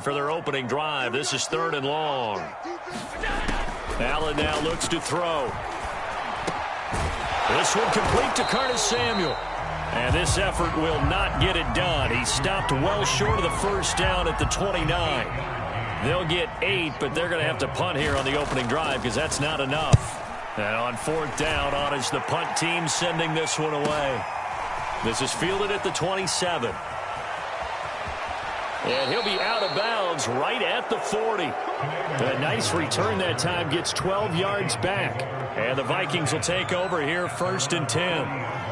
For their opening drive, this is 3rd and long. Allen now looks to throw. This one complete to Curtis Samuel. And this effort will not get it done. He stopped well short of the first down at the 29. They'll get 8, but they're going to have to punt here on the opening drive because that's not enough. And on 4th down, on is the punt team sending this one away. This is fielded at the 27. And he'll be out of bounds right at the 40. A nice return that time, gets 12 yards back. And the Vikings will take over here 1st and 10.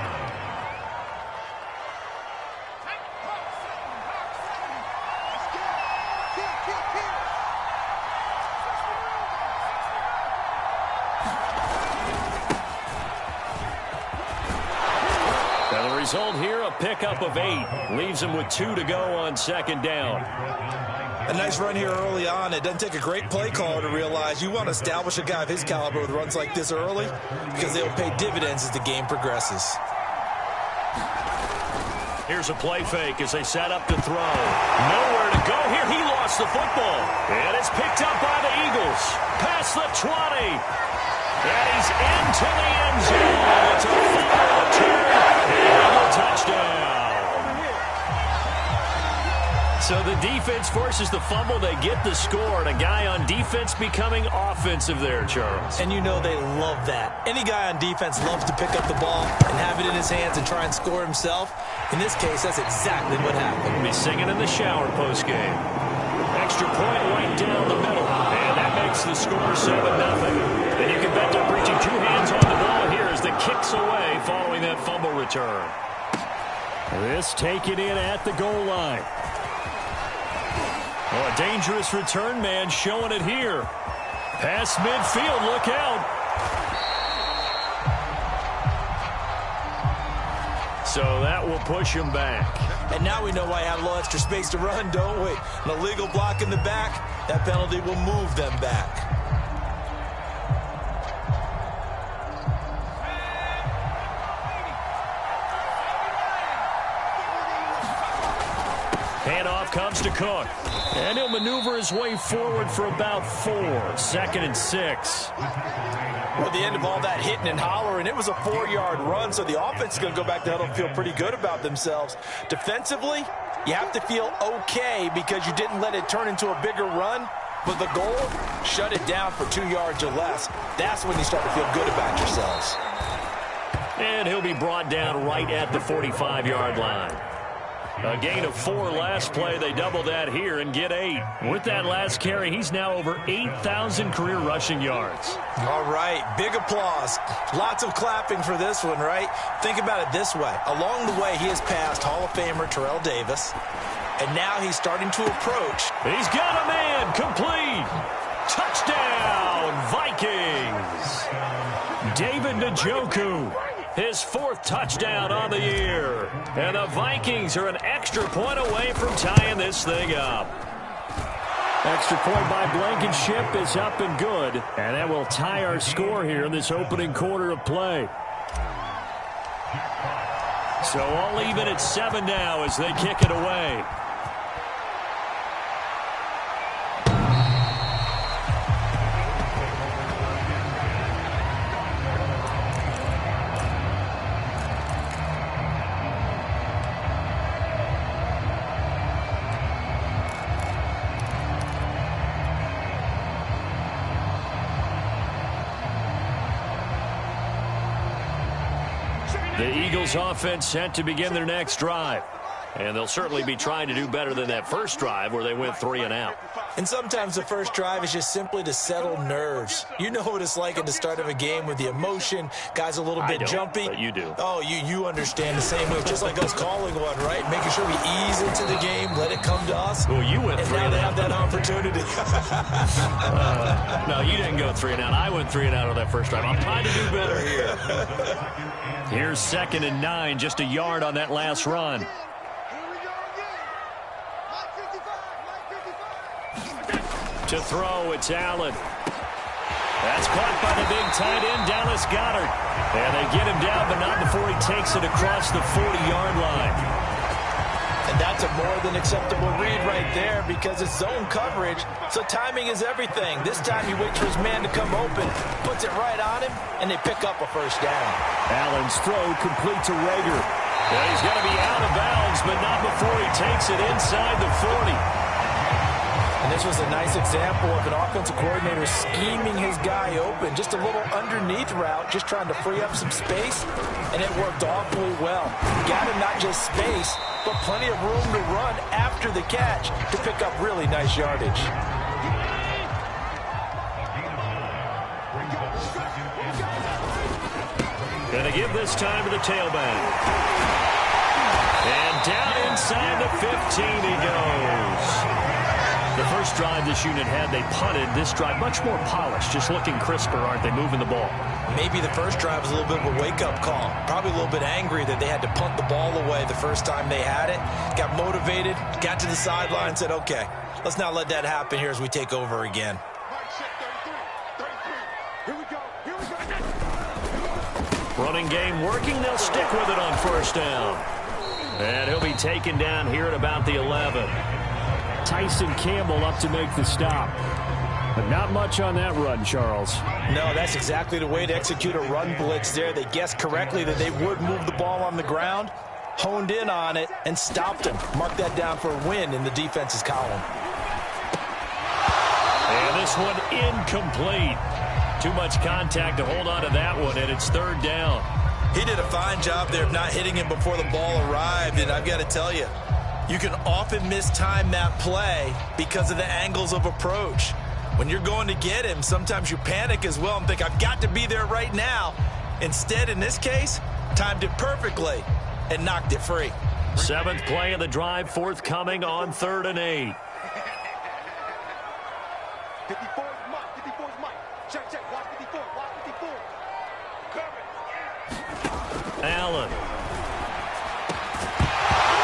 Result here, a pickup of 8. Leaves him with 2 to go on 2nd down. A nice run here early on. It doesn't take a great play caller to realize you want to establish a guy of his caliber with runs like this early because they'll pay dividends as the game progresses. Here's a play fake as they set up to throw. Nowhere to go here. He lost the football. And it's picked up by the Eagles. Past the 20. And he's into the end zone. It's a fumble return. And a touchdown. So the defense forces the fumble. They get the score. And a guy on defense becoming offensive there, Charles. And you know they love that. Any guy on defense loves to pick up the ball and have it in his hands and try and score himself. In this case, that's exactly what happened. He'll be singing in the shower postgame. Extra point right down the middle. And that makes the score 7-0. And you can bet they're reaching 2 hands on the ball here as the kicks away following that fumble return. This taken in at the goal line. Oh, a dangerous return man showing it here. Past midfield, look out. So that will push him back. And now we know why you have a little extra space to run, don't we? An illegal block in the back, that penalty will move them back. Handoff comes to Cook. And he'll maneuver his way forward for about 4. 2nd and 6. Well, the end of all that hitting and hollering, it was a 4-yard run, so the offense is going to go back to huddle and feel pretty good about themselves. Defensively, you have to feel okay because you didn't let it turn into a bigger run. But the goal, shut it down for 2 yards or less. That's when you start to feel good about yourselves. And he'll be brought down right at the 45-yard line. A gain of 4 last play. They double that here and get 8. With that last carry, he's now over 8,000 career rushing yards. All right, big applause. Lots of clapping for this one, right? Think about it this way. Along the way, he has passed Hall of Famer Terrell Davis, and now he's starting to approach. He's got a man, complete. Touchdown, Vikings. David Njoku. His 4th touchdown on the year. And the Vikings are an extra point away from tying this thing up. Extra point by Blankenship is up and good. And that will tie our score here in this opening quarter of play. So all even at 7 now as they kick it away. The Eagles offense set to begin their next drive. And they'll certainly be trying to do better than that first drive where they went 3 and out. And sometimes the first drive is just simply to settle nerves. You know what it's like at the start of a game with the emotion. Guys a little bit jumpy. But you do. Oh, you understand the same way. Just like us calling one, right? Making sure we ease into the game, let it come to us. Well, you went 3 and and now out. they have that opportunity. No, you didn't go 3 and out. I went 3 and out on that first drive. I'm trying to do better here. Here's 2nd and 9, just a yard on that last run. To throw, it's Allen. That's caught by the big tight end, Dallas Goedert. And they get him down, but not before he takes it across the 40-yard line. And that's That's a more than acceptable read right there because it's zone coverage, so timing is everything. This time he waits for his man to come open, puts it right on him, and they pick up a first down. Allen's throw complete to Rager. Well, he's going to be out of bounds, but not before he takes it inside the 40. And this was a nice example of an offensive coordinator scheming his guy open. Just a little underneath route, just trying to free up some space, and it worked awfully well. Got him not just space, but plenty of room to run after the catch to pick up really nice yardage. Going to give this time to the tailback. And down inside the 15 he goes. The first drive this unit had, they punted. This drive, much more polished, just looking crisper, aren't they, moving the ball? Maybe the first drive was a little bit of a wake-up call. Probably a little bit angry that they had to punt the ball away the first time they had it. Got motivated, got to the sideline, said, okay, let's not let that happen here as we take over again. Running game working. They'll stick with it on first down. And he'll be taken down here at about the 11. Tyson Campbell up to make the stop. But not much on that run, Charles. No, that's exactly the way to execute a run blitz there. They guessed correctly that they would move the ball on the ground, honed in on it, and stopped him. Mark that down for a win in the defense's column. And this one incomplete. Too much contact to hold on to that one, and it's third down. He did a fine job there of not hitting him before the ball arrived, and I've got to tell you, you can often mistime that play because of the angles of approach. When you're going to get him, sometimes you panic as well and think, I've got to be there right now. Instead, in this case, timed it perfectly and knocked it free. Seventh play of the drive, forthcoming on 3rd and 8. 54 is Mike. 54 is Mike. Check. Watch 54. Watch 54. Cover. Allen.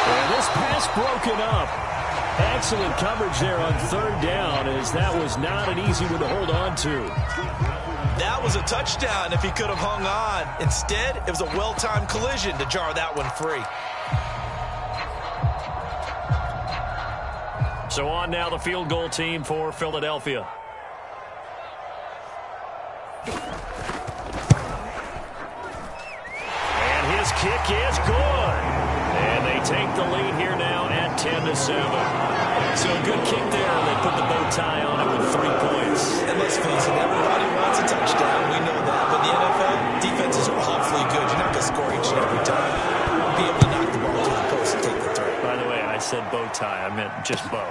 And this pass broken up. Excellent coverage there on 3rd down, as that was not an easy one to hold on to. That was a touchdown if he could have hung on. Instead, it was a well-timed collision to jar that one free. So on now the field goal team for Philadelphia. And his kick is good. And they take the lead here now at 10-7. So a good kick there. They put the bow tie on it with 3 points. And let's face it, everybody wants a touchdown. We know that. But the NFL, defenses are awfully good. You're not going to score each and every time. Be able to knock the ball to the post and take the throw. By the way, I said bow tie. I meant just bow.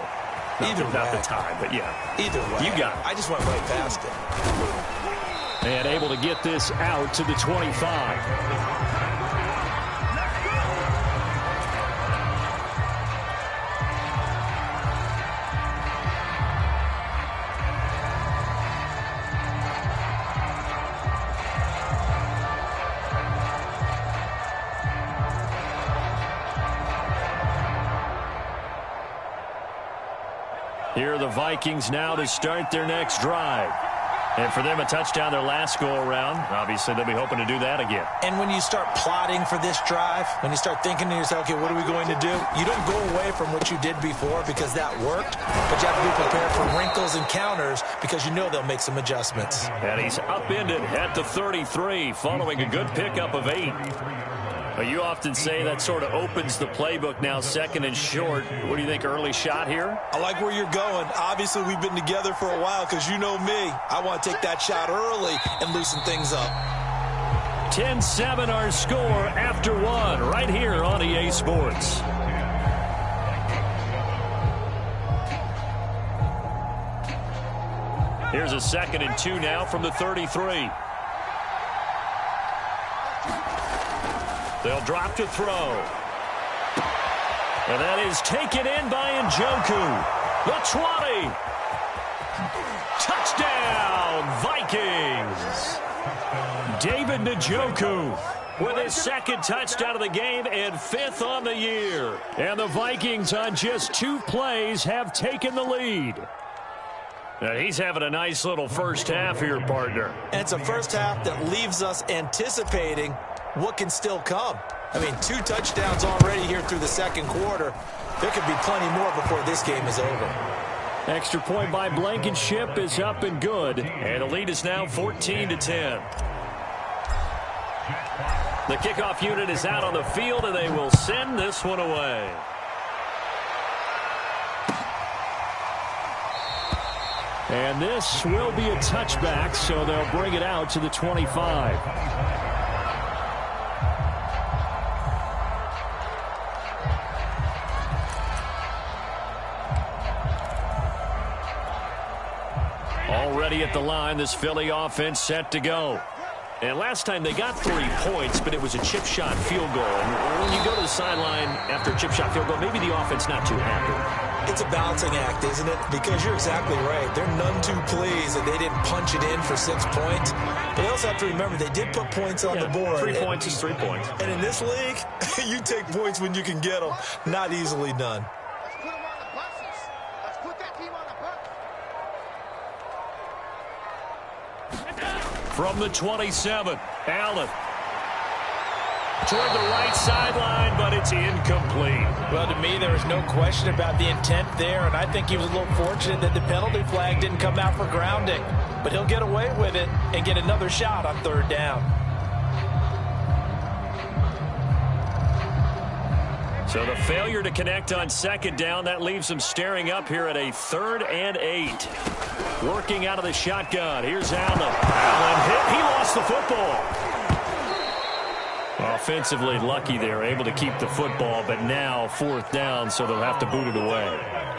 Not the tie, but yeah. Either way. You got it. I just went right past it. And able to get this out to the 25. Here are the Vikings now to start their next drive. And for them, a touchdown their last go-around. Obviously, they'll be hoping to do that again. And when you start plotting for this drive, when you start thinking to yourself, okay, what are we going to do? You don't go away from what you did before because that worked, but you have to be prepared for wrinkles and counters because you know they'll make some adjustments. And he's upended at the 33 following a good pickup of 8. You often say that sort of opens the playbook now, 2nd and short. What do you think, early shot here? I like where you're going. Obviously, we've been together for a while because you know me. I want to take that shot early and loosen things up. 10-7 our score after 1 right here on EA Sports. Here's a 2nd and 2 now from the 33. They'll drop to throw. And that is taken in by Njoku. The 20. Touchdown, Vikings. David Njoku with his 2nd touchdown of the game and 5th on the year. And the Vikings on just 2 plays have taken the lead. Now he's having a nice little first half here, partner. And it's a first half that leaves us anticipating what can still come. I mean, 2 touchdowns already here through the 2nd quarter. There could be plenty more before this game is over. Extra point by Blankenship is up and good. And the lead is now 14-10. The kickoff unit is out on the field, and they will send this one away. And this will be a touchback, so they'll bring it out to the 25. Already at the line, this Philly offense set to go. And last time they got 3 points, but it was a chip shot field goal. And when you go to the sideline after a chip shot field goal, maybe the offense not too happy. It's a balancing act, isn't it? Because you're exactly right. They're none too pleased that they didn't punch it in for 6 points. But they also have to remember they did put points on the board. 3 points is 3 points. And in this league, you take points when you can get them. Not easily done. Let's put them on the buses. Let's put that team on the bus. From the 27, Allen. Toward the right sideline, but it's incomplete. Well, to me, there is no question about the intent there, and I think he was a little fortunate that the penalty flag didn't come out for grounding. But he'll get away with it and get another shot on 3rd down. So the failure to connect on 2nd down, that leaves them staring up here at a 3rd and 8. Working out of the shotgun. Here's Allen. Allen hit. He lost the football. Offensively lucky they're able to keep the football, but now 4th down, so they'll have to boot it away.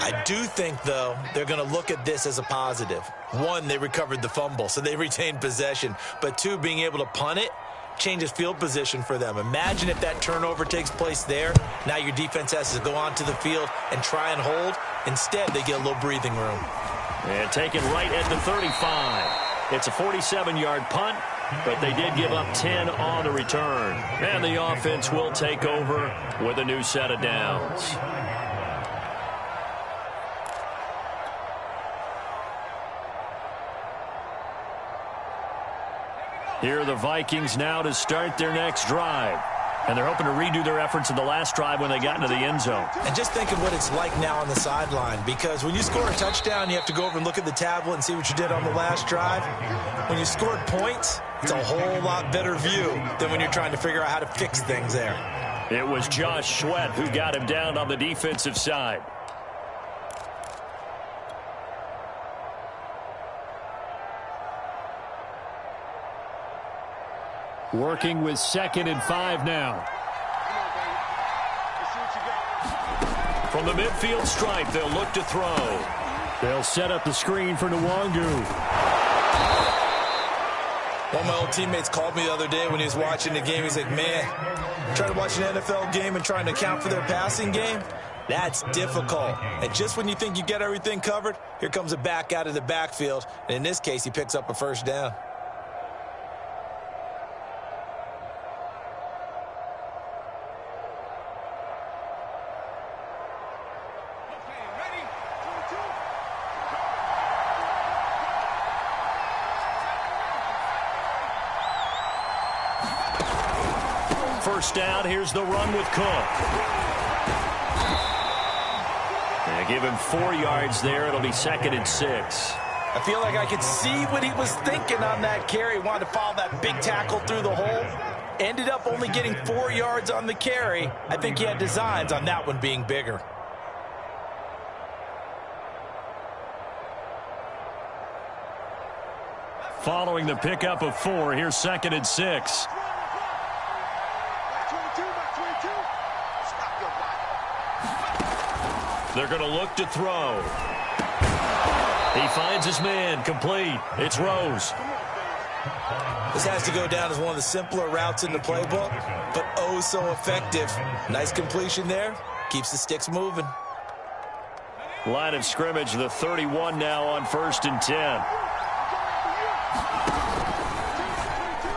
I do think, though, they're going to look at this as a positive. 1, they recovered the fumble, so they retained possession. But 2, being able to punt it changes field position for them. Imagine if that turnover takes place there. Now your defense has to go onto the field and try and hold. Instead, they get a little breathing room. And taken right at the 35. It's a 47-yard punt, but they did give up 10 on the return. And the offense will take over with a new set of downs. Here are the Vikings now to start their next drive. And they're hoping to redo their efforts in the last drive when they got into the end zone. And just think of what it's like now on the sideline, because when you score a touchdown, you have to go over and look at the tablet and see what you did on the last drive. When you scored points, it's a whole lot better view than when you're trying to figure out how to fix things there. It was Josh Sweat who got him down on the defensive side. Working with 2nd and 5 now. From the midfield stripe, they'll look to throw. They'll set up the screen for Nwangu. One of my old teammates called me the other day when he was watching the game. He's like, man, trying to watch an NFL game and trying to account for their passing game, that's difficult. And just when you think you get everything covered, here comes a back out of the backfield. And in this case, he picks up a 1st down. First down, here's the run with Cook. And give him 4 yards there. It'll be 2nd and 6. I feel like I could see what he was thinking on that carry. He wanted to follow that big tackle through the hole. Ended up only getting 4 yards on the carry. I think he had designs on that one being bigger. Following the pickup of 4, here's 2nd and 6. They're going to look to throw. He finds his man, complete. It's Rose. This has to go down as one of the simpler routes in the playbook, but oh so effective. Nice completion there. Keeps the sticks moving. Line of scrimmage, the 31 now on 1st and 10.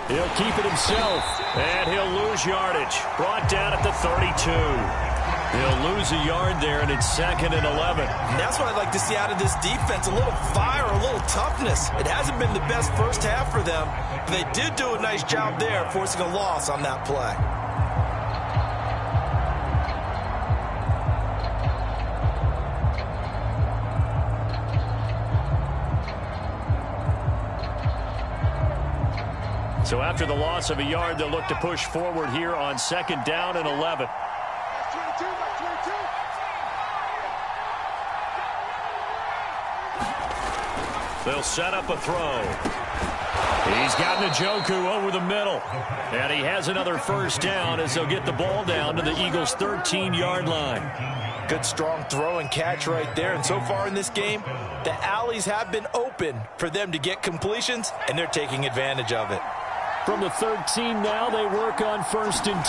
He'll keep it himself, and he'll lose yardage. Brought down at the 32. He'll lose a yard there, and it's 2nd and 11. And that's what I'd like to see out of this defense, a little fire, a little toughness. It hasn't been the best first half for them, but they did do a nice job there, forcing a loss on that play. So after the loss of a yard, they'll look to push forward here on 2nd down and 11. That's 22, that's 22. They'll set up a throw. He's got Njoku over the middle. And he has another first down as they'll get the ball down to the Eagles' 13-yard line. Good, strong throw and catch right there. And so far in this game, the alleys have been open for them to get completions, and they're taking advantage of it. From the 13 now, they work on 1st and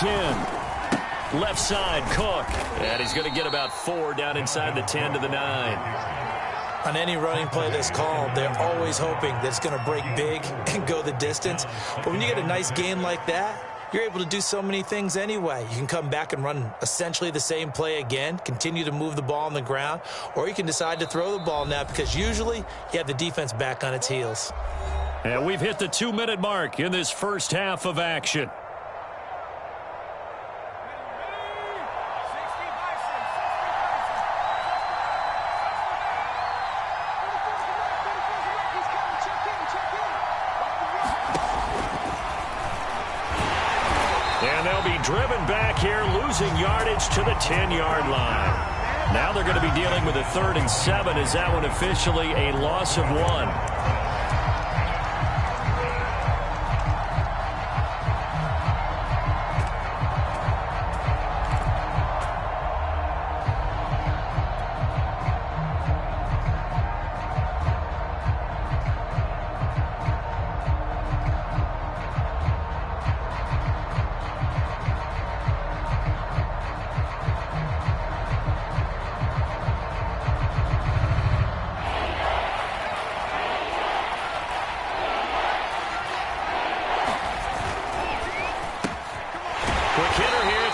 10. Left side, Cook. And he's going to get about 4 down inside the 10 to the 9. On any running play that's called, they're always hoping that it's going to break big and go the distance. But when you get a nice game like that, you're able to do so many things anyway. You can come back and run essentially the same play again, continue to move the ball on the ground, or you can decide to throw the ball now because usually you have the defense back on its heels. And we've hit the 2-minute mark in this first half of action. And they'll be driven back here, losing yardage to the 10-yard line. Now they're going to be dealing with a 3rd and 7. Is that one officially a loss of 1?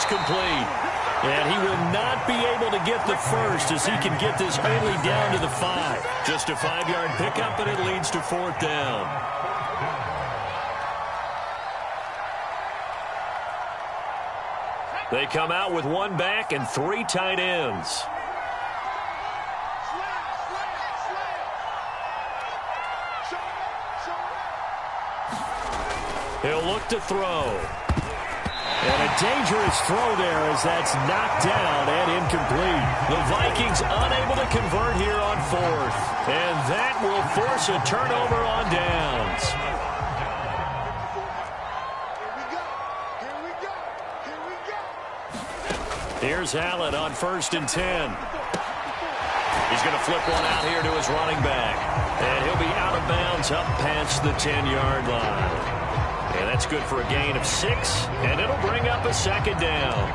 Complete. And he will not be able to get the first as he can get this only down to the 5. Just a 5-yard pickup, and it leads to 4th down. They come out with 1 back and 3 tight ends. He'll look to throw. And a dangerous throw there as that's knocked down and incomplete. The Vikings unable to convert here on 4th. And that will force a turnover on downs. Here's Allen on 1st and 10. He's going to flip one out here to his running back. And he'll be out of bounds up past the 10-yard line. And that's good for a gain of 6, and it'll bring up a 2nd down.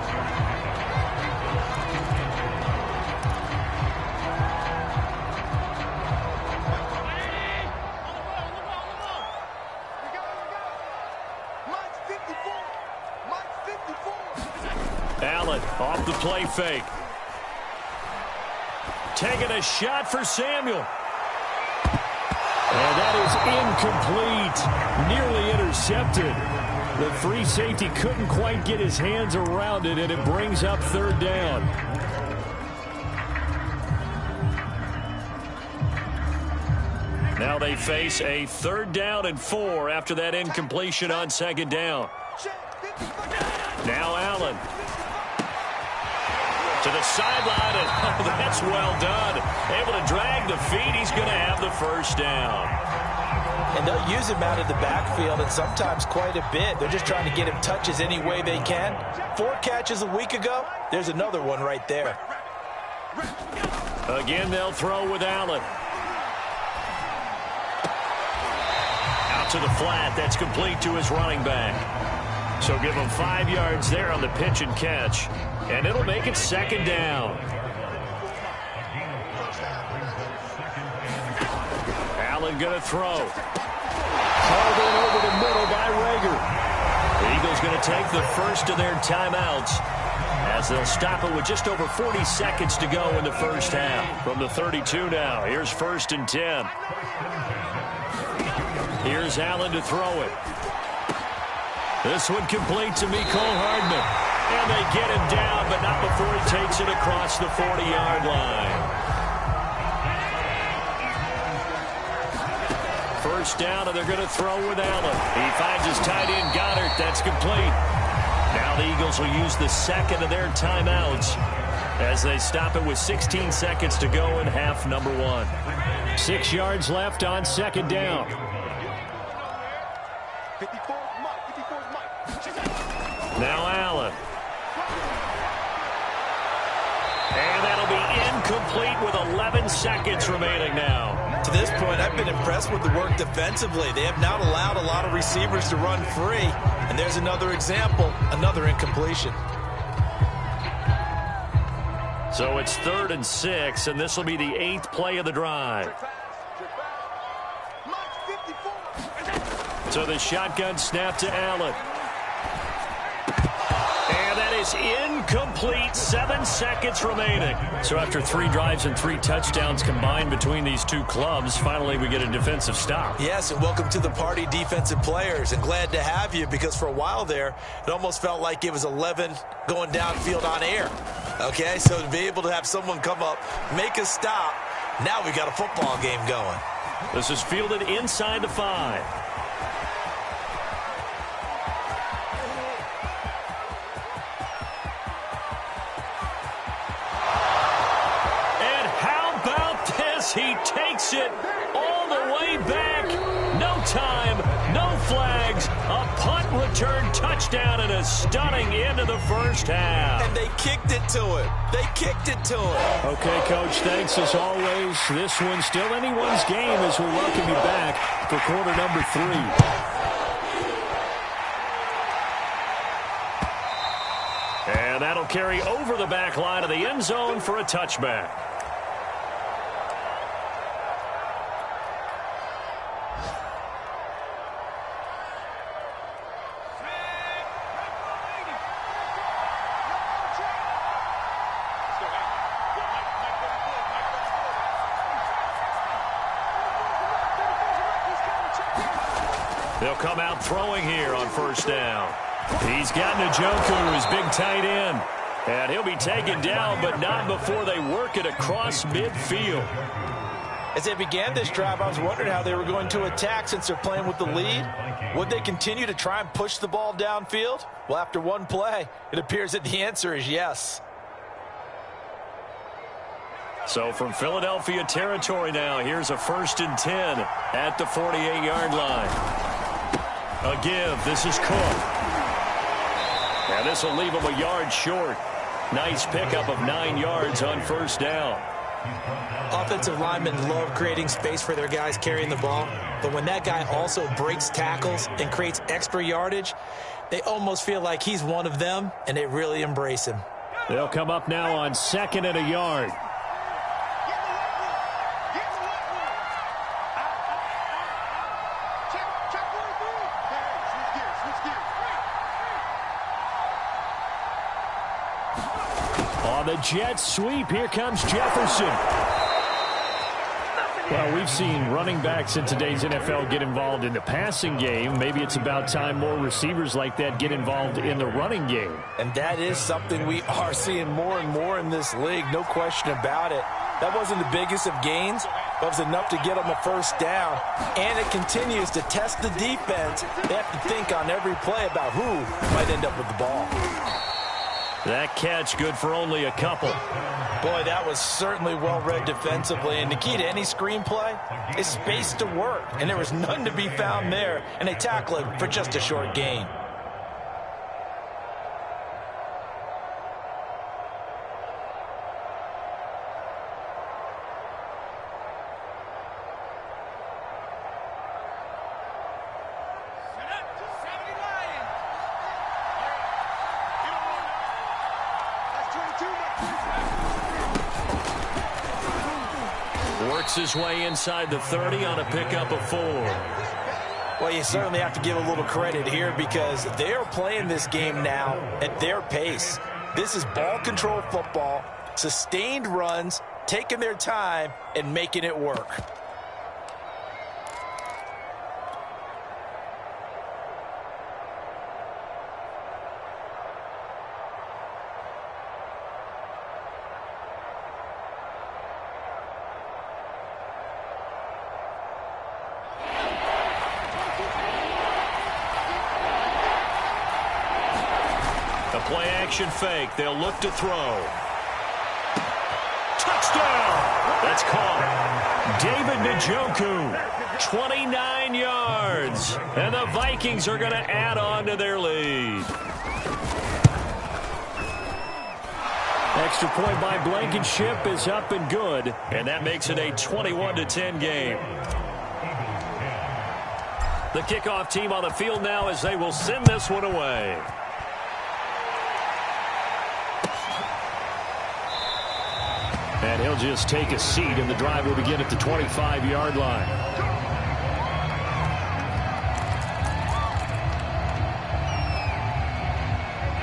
Allen off the play fake. Taking a shot for Samuel. And that is incomplete, nearly intercepted. The free safety couldn't quite get his hands around it, and it brings up 3rd down. Now they face a 3rd down and 4 after that incompletion on 2nd down. Now Allen. To the sideline, and oh, that's well done. Able to drag the feet. He's going to have the first down. And they'll use him out of the backfield, and sometimes quite a bit. They're just trying to get him touches any way they can. 4 catches a week ago. There's another one right there. Again, they'll throw with Allen. Out to the flat. That's complete to his running back. So give him 5 yards there on the pitch and catch. And it'll make it 2nd down. Allen going to throw. Hauled in over the middle by Rager. The Eagles going to take the first of their timeouts as they'll stop it with just over 40 seconds to go in the first half. From the 32 now, here's 1st and 10. Here's Allen to throw it. This one complete to Mecole Hardman. And they get him down, but not before he takes it across the 40-yard line. first down, and they're going to throw with Allen. He finds his tight end, Goddard. That's complete. Now the Eagles will use the second of their timeouts as they stop it with 16 seconds to go in half number 1. 6 yards left on second down. 54 Mike. Now Allen. And that'll be incomplete with 11 seconds remaining now. To this point, I've been impressed with the work defensively. They have not allowed a lot of receivers to run free. And there's another example, another incompletion. So it's 3rd and 6, and this will be the 8th play of the drive. So the shotgun snap to Allen. And that is incomplete. 7 seconds remaining. So after 3 drives and 3 touchdowns combined between these two clubs, finally we get a defensive stop. Yes, and welcome to the party, defensive players. And glad to have you, because for a while there, it almost felt like it was 11 going downfield on air. Okay, so to be able to have someone come up, make a stop, now we got a football game going. This is fielded inside the 5. He takes it all the way back. No time, no flags. A punt return touchdown and a stunning end of the first half. And they kicked it to him. They kicked it to him. Okay, Coach, thanks as always. This one's still anyone's game as we welcome you back for quarter number 3. And that'll carry over the back line of the end zone for a touchback. They'll come out throwing here on first down. He's got Njoku, his big tight end. And he'll be taken down, but not before they work it across midfield. As they began this drive, I was wondering how they were going to attack since they're playing with the lead. Would they continue to try and push the ball downfield? Well, after one play, it appears that the answer is yes. So from Philadelphia territory now, here's a 1st and 10 at the 48-yard line. A give. This is Cook. And this will leave him a yard short. Nice pickup of 9 yards on first down. Offensive linemen love creating space for their guys carrying the ball. But when that guy also breaks tackles and creates extra yardage, they almost feel like he's one of them, and they really embrace him. They'll come up now on 2nd and a yard. On the jet sweep, here comes Jefferson. Well, we've seen running backs in today's NFL get involved in the passing game. Maybe it's about time more receivers like that get involved in the running game. And that is something we are seeing more and more in this league, no question about it. That wasn't the biggest of gains, but it was enough to get them a first down. And it continues to test the defense. They have to think on every play about who might end up with the ball. That catch good for only a couple. Boy, that was certainly well-read defensively. And the key to any screenplay is space to work. And there was none to be found there. And they tackle him for just a short gain. Works his way inside the 30 on a pickup of 4. Well, you certainly have to give a little credit here because they're playing this game now at their pace. This is ball control football, sustained runs, taking their time, and making it work. play-action fake. They'll look to throw. Touchdown! That's caught. David Njoku, 29 yards. And the Vikings are going to add on to their lead. Extra point by Blankenship is up and good. And that makes it a 21-10 game. The kickoff team on the field now as they will send this one away. And he'll just take a seat, and the drive will begin at the 25-yard line.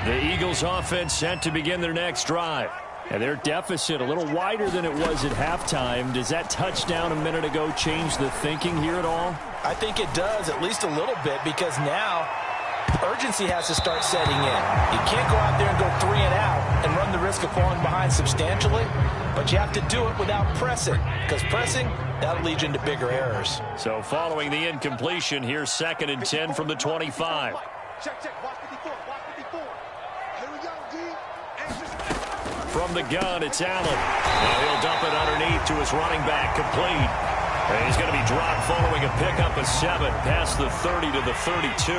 The Eagles offense set to begin their next drive. And their deficit a little wider than it was at halftime. Does that touchdown a minute ago change the thinking here at all? I think it does, at least a little bit, because now urgency has to start setting in. You can't go out there and go 3 and out and run the risk of falling behind substantially, but you have to do it without pressing, because pressing, that'll lead you into bigger errors. So following the incompletion, here's 2nd and 10 from the 25. Check, watch 54, watch 54. Here we go, D. From the gun, it's Allen. Now he'll dump it underneath to his running back, complete. And he's going to be dropped following a pickup of 7 past the 30 to the 32.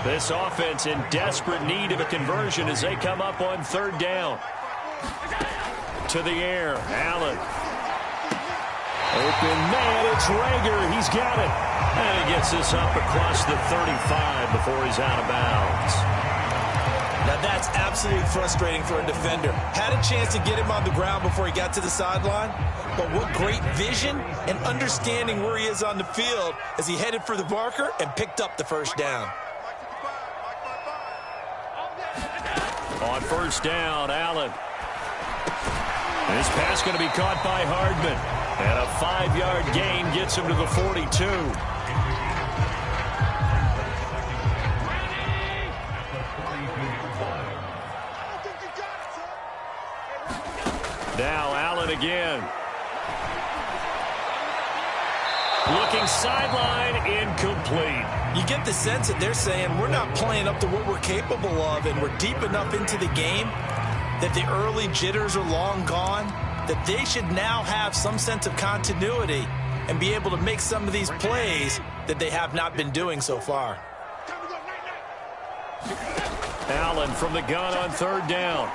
This offense in desperate need of a conversion as they come up on 3rd down. To the air, Allen. Open man, it's Rager. He's got it. And he gets this up across the 35 before he's out of bounds. Now that's absolutely frustrating for a defender. Had a chance to get him on the ground before he got to the sideline, but what great vision and understanding where he is on the field as he headed for the marker and picked up the 1st down. On 1st down, Allen. This pass going to be caught by Hardman. And a 5-yard gain gets him to the 42. Now Allen again. Looking sideline, incomplete. You get the sense that they're saying we're not playing up to what we're capable of, and we're deep enough into the game that the early jitters are long gone, that they should now have some sense of continuity and be able to make some of these plays that they have not been doing so far. Allen from the gun on 3rd down.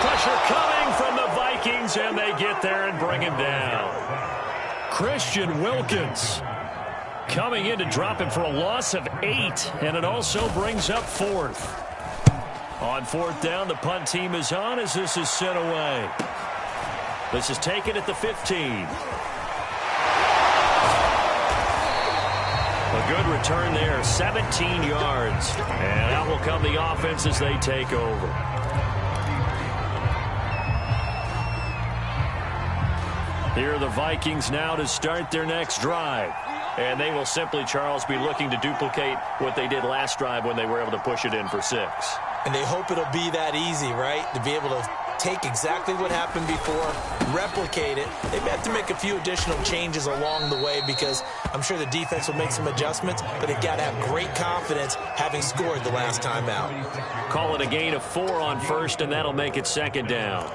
Pressure coming from the Vikings, and they get there and bring him down. Christian Wilkins coming in to drop him for a loss of 8, and it also brings up 4th. On 4th down, the punt team is on as this is sent away. This is taken at the 15. A good return there, 17 yards. And out will come the offense as they take over. Here are the Vikings now to start their next drive. And they will simply, Charles, be looking to duplicate what they did last drive when they were able to push it in for 6. And they hope it'll be that easy, right? To be able to take exactly what happened before, replicate it. They may have to make a few additional changes along the way because I'm sure the defense will make some adjustments, but they've got to have great confidence having scored the last time out. Call it a gain of 4 on 1st, and that'll make it 2nd down.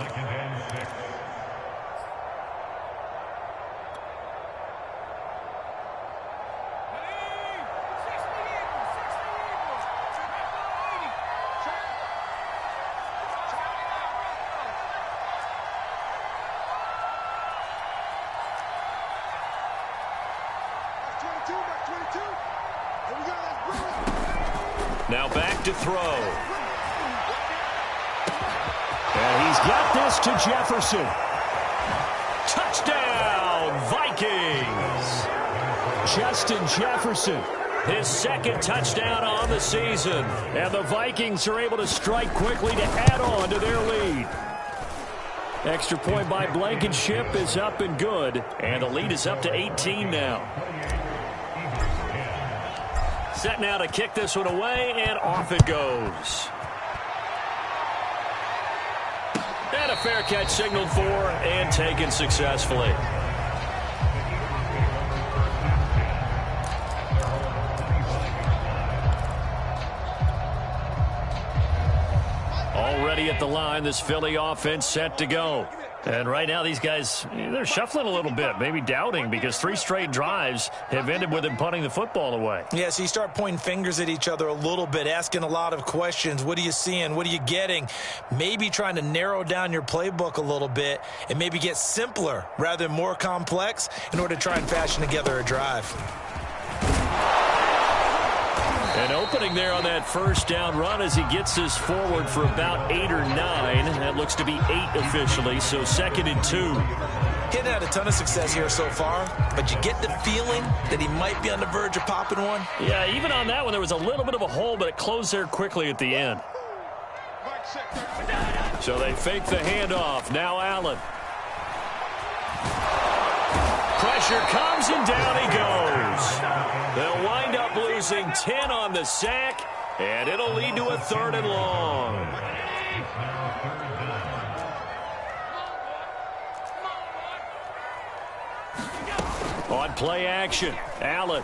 Now back to throw. And he's got this to Jefferson. Touchdown, Vikings. Justin Jefferson, his 2nd touchdown on the season. And the Vikings are able to strike quickly to add on to their lead. Extra point by Blankenship is up and good. And the lead is up to 18 now. Set now to kick this one away, and off it goes. And a fair catch signaled for and taken successfully. ready at the line. This Philly offense set to go. And right now, these guys, they're shuffling a little bit, maybe doubting, because 3 straight drives have ended with them punting the football away. Yeah, so you start pointing fingers at each other a little bit, asking a lot of questions. What are you seeing? What are you getting? Maybe trying to narrow down your playbook a little bit and maybe get simpler rather than more complex in order to try and fashion together a drive. An opening there on that first down run as he gets this forward for about 8 or 9. That looks to be 8 officially, so 2nd and 2. He hadn't had a ton of success here so far, but you get the feeling that he might be on the verge of popping one. Yeah, even on that one, there was a little bit of a hole, but it closed there quickly at the end. So they fake the handoff. Now Allen. Pressure comes, and down he goes. They'll wind up losing 10 on the sack, and it'll lead to a 3rd and long. On play action, Allen.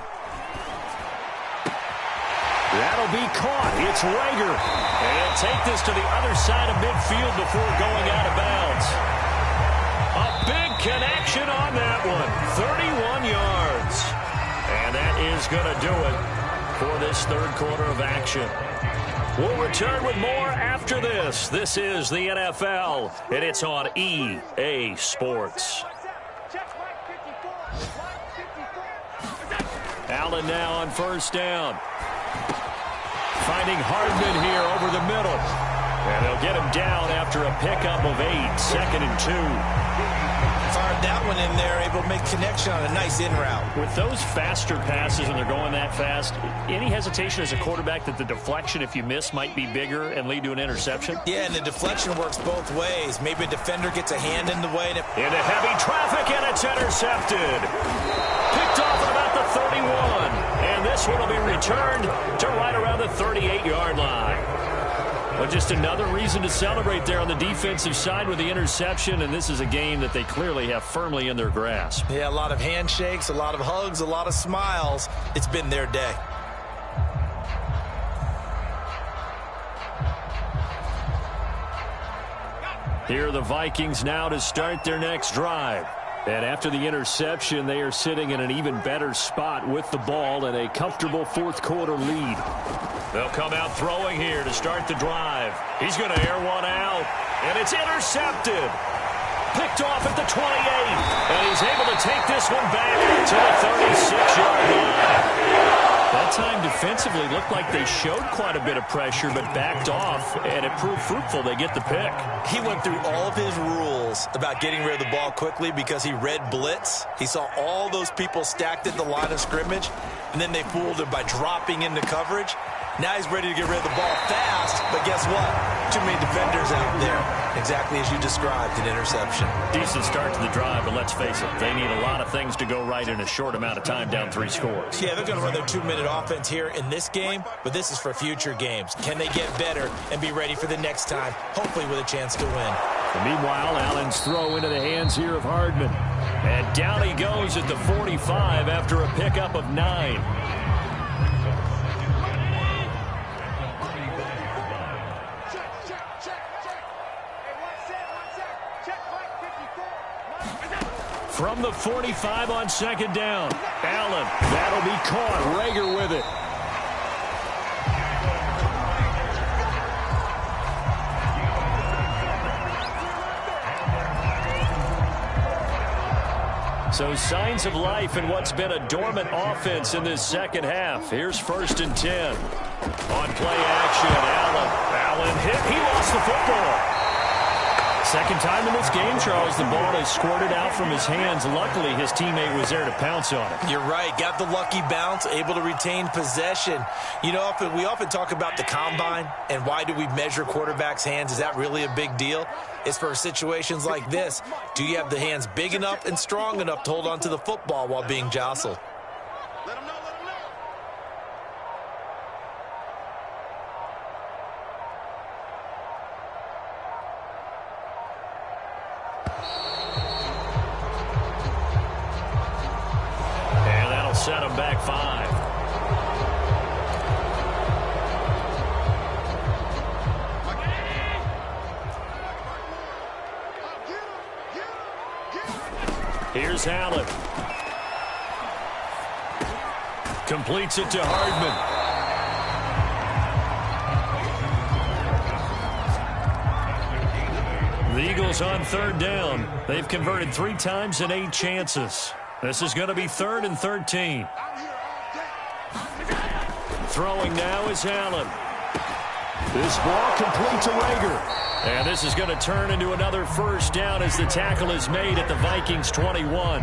That'll be caught. It's Rager. And he'll take this to the other side of midfield before going out of bounds. A big connection on that one. 31 yards. And that is going to do it for this 3rd quarter of action. We'll return with more after this. This is the NFL, and it's on EA Sports. Allen now on 1st down. Finding Hardman here over the middle. And they'll get him down after a pickup of 8, 2nd and 2. Fired that one in there, able to make connection on a nice in route. With those faster passes and they're going that fast, any hesitation as a quarterback that the deflection, if you miss, might be bigger and lead to an interception? Yeah, and the deflection works both ways. Maybe a defender gets a hand in the way. Into heavy traffic, and it's intercepted. Picked off at about the 31. And this one will be returned to right around the 38-yard line. Well, just another reason to celebrate there on the defensive side with the interception, and this is a game that they clearly have firmly in their grasp. Yeah, a lot of handshakes, a lot of hugs, a lot of smiles. It's been their day. Here are the Vikings now to start their next drive. And after the interception, they are sitting in an even better spot with the ball and a comfortable 4th quarter lead. They'll come out throwing here to start the drive. He's going to air one out, and it's intercepted. Picked off at the 28, and he's able to take this one back to the 36-yard line. That time defensively looked like they showed quite a bit of pressure but backed off, and it proved fruitful. They get the pick. He went through all of his rules about getting rid of the ball quickly because he read blitz. He saw all those people stacked at the line of scrimmage, and then they fooled him by dropping into coverage. Now he's ready to get rid of the ball fast, but guess what? Too many defenders out there. Exactly as you described, an interception. Decent start to the drive, but let's face it, they need a lot of things to go right in a short amount of time, down 3 scores. Yeah, they're going to run their 2-minute offense here in this game, but this is for future games. Can they get better and be ready for the next time, hopefully with a chance to win? And meanwhile, Allen's throw into the hands here of Hardman. And down he goes at the 45 after a pickup of 9. From the 45 on 2nd down. Allen, that'll be caught. Rager with it. So signs of life in what's been a dormant offense in this second half. Here's 1st and 10. On play action, Allen. Allen hit. He lost the football. Second time in this game, Charles, the ball has squirted out from his hands. Luckily, his teammate was there to pounce on it. You're right. Got the lucky bounce, able to retain possession. You know, we often talk about the combine and why do we measure quarterbacks' hands. Is that really a big deal? It's for situations like this. Do you have the hands big enough and strong enough to hold on to the football while being jostled? Let him know, let him know. And that'll set him back 5. Here's Allen. Completes it to Hardman. The Eagles on third down. They've converted 3 times in 8 chances. This is going to be 3rd and 13. Throwing now is Allen. This ball complete to Rager. And this is going to turn into another first down as the tackle is made at the Vikings 21. Well,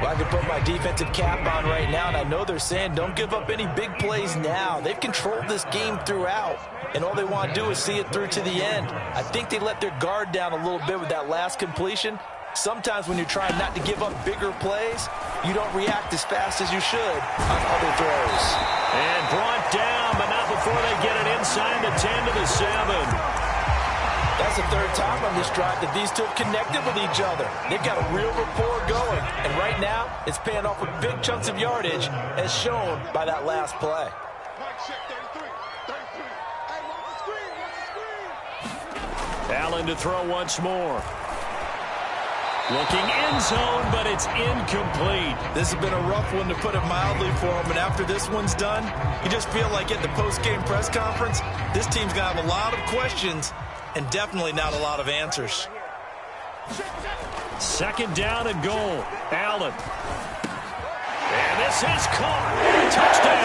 I can put my defensive cap on right now, and I know they're saying don't give up any big plays now. They've controlled this game throughout, and all they want to do is see it through to the end. I think they let their guard down a little bit with that last completion. Sometimes when you're trying not to give up bigger plays, you don't react as fast as you should on other throws. And brought down, but not before they get it inside the 10 to the 7. That's the 3rd time on this drive that these two have connected with each other. They've got a real rapport going. And right now, it's paying off with big chunks of yardage, as shown by that last play. Allen to throw once more. Looking end zone, but it's incomplete. This has been a rough one, to put it mildly, for him. And after this one's done, you just feel like at the post-game press conference, this team's going to have a lot of questions and definitely not a lot of answers. 2nd down and goal. Allen. And this is caught. Touchdown.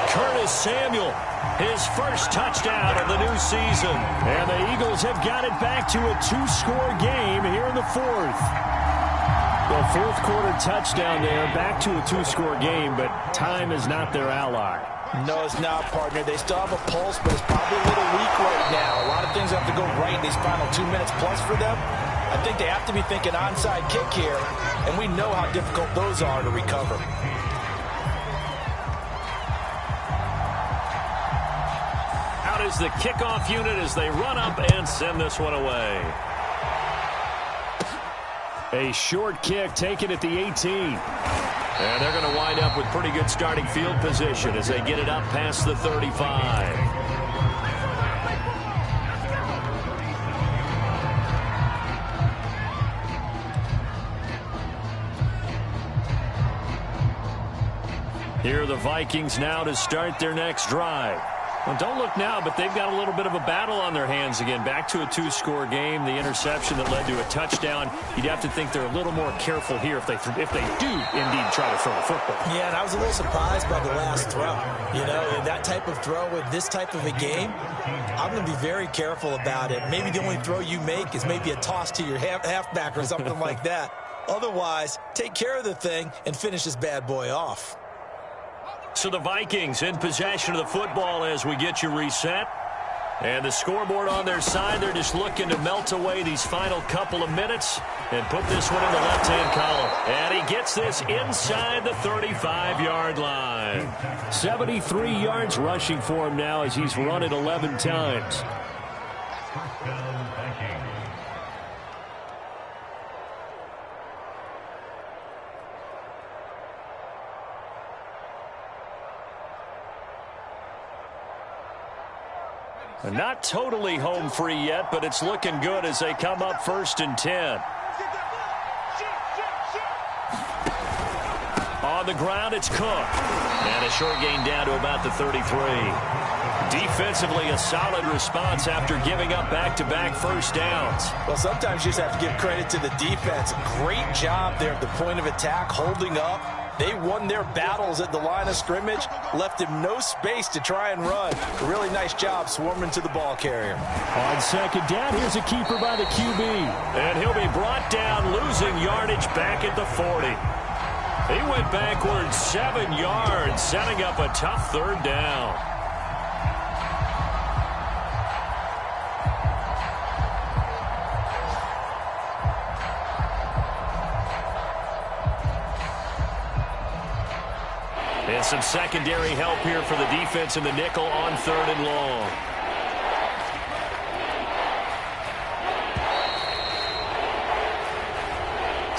Curtis Samuel, his first touchdown of the new season. And the Eagles have got it back to a 2-score game here in the 4th. Well, 4th quarter touchdown there, back to a 2-score game, but time is not their ally. No, it's not, partner. They still have a pulse, but it's probably a little weak right now. A lot of things have to go right in these final 2 minutes plus for them. I think they have to be thinking onside kick here, and we know how difficult those are to recover. Out is the kickoff unit as they run up and send this one away. A short kick taken at the 18. And they're going to wind up with pretty good starting field position as they get it up past the 35. Here are the Vikings now to start their next drive. Well, don't look now, but they've got a little bit of a battle on their hands again. Back to a 2-score game. The interception that led to a touchdown. You'd have to think they're a little more careful here if they do indeed try to throw the football. Yeah, and I was a little surprised by the last throw. You know, that type of throw with this type of a game, I'm going to be very careful about it. Maybe the only throw you make is maybe a toss to your halfback or something like that. Otherwise, take care of the thing and finish this bad boy off. So the Vikings in possession of the football as we get you reset. And the scoreboard on their side, they're just looking to melt away these final couple of minutes and put this one in the left-hand column. And he gets this inside the 35-yard line. 73 yards rushing for him now as he's run it 11 times. Not totally home free yet, but it's looking good as they come up 1st and 10. On the ground, it's Cook. And a short gain down to about the 33. Defensively, a solid response after giving up back-to-back first downs. Well, sometimes you just have to give credit to the defense. Great job there at the point of attack, holding up. They won their battles at the line of scrimmage, left him no space to try and run. A really nice job swarming to the ball carrier. On 2nd down, here's a keeper by the QB. And he'll be brought down, losing yardage back at the 40. He went backwards 7 yards, setting up a tough 3rd down. And some secondary help here for the defense in the nickel on 3rd and long.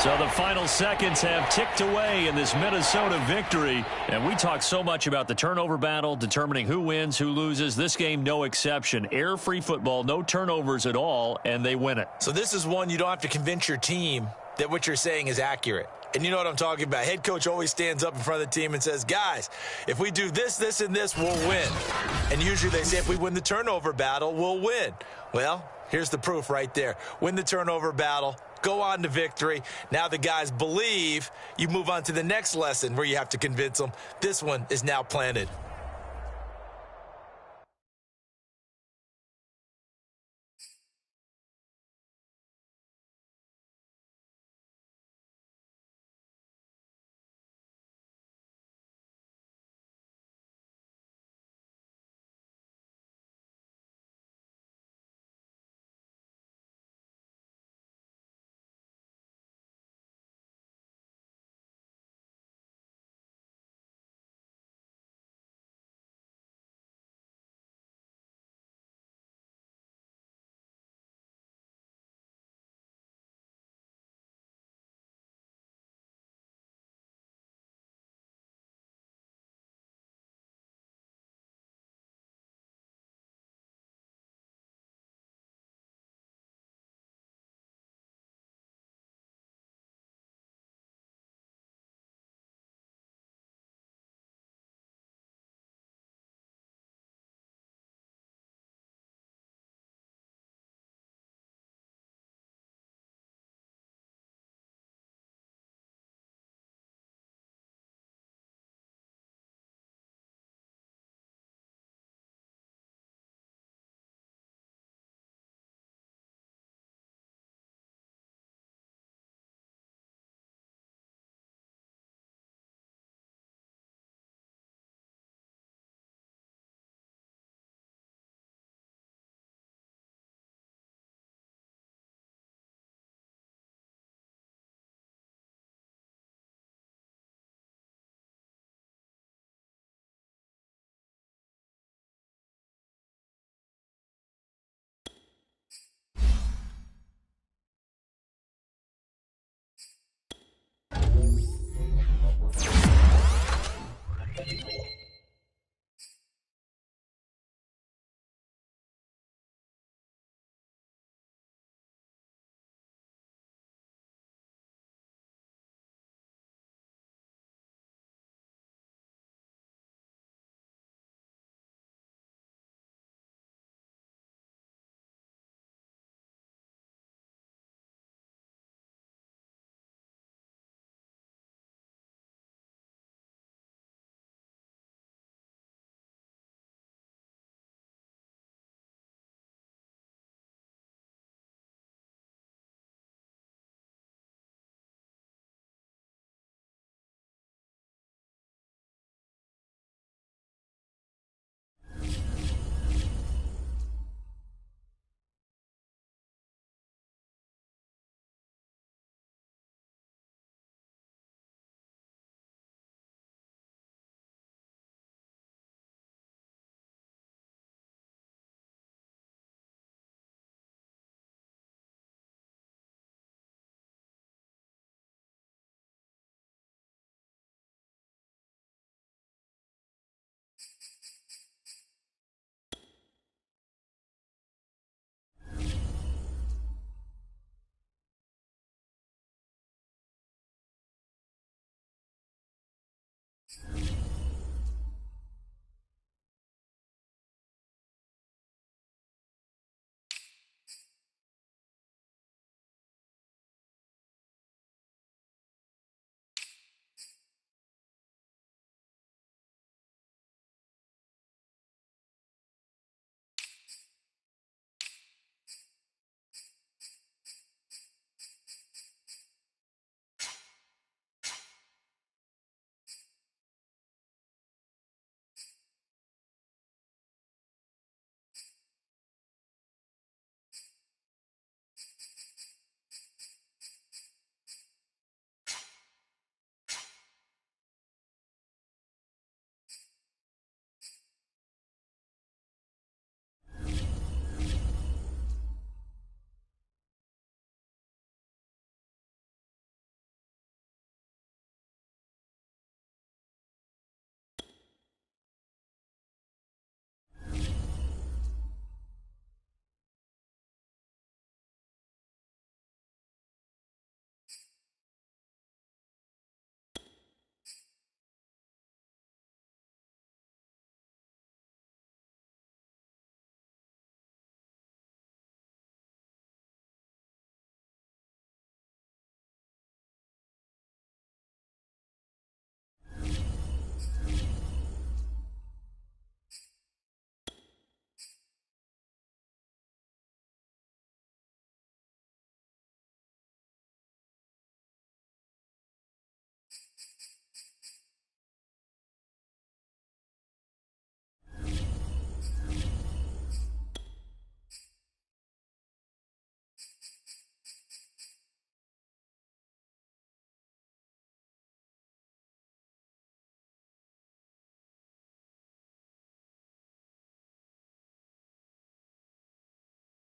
So the final seconds have ticked away in this Minnesota victory. And we talk so much about the turnover battle, determining who wins, who loses. This game, no exception. Air-free football, no turnovers at all, and they win it. So this is one you don't have to convince your team that what you're saying is accurate. And you know what I'm talking about. Head coach always stands up in front of the team and says, guys, if we do this, this, and this, we'll win. And usually they say if we win the turnover battle, we'll win. Well, here's the proof right there. Win the turnover battle, go on to victory. Now the guys believe. You move on to the next lesson where you have to convince them. This one is now planted.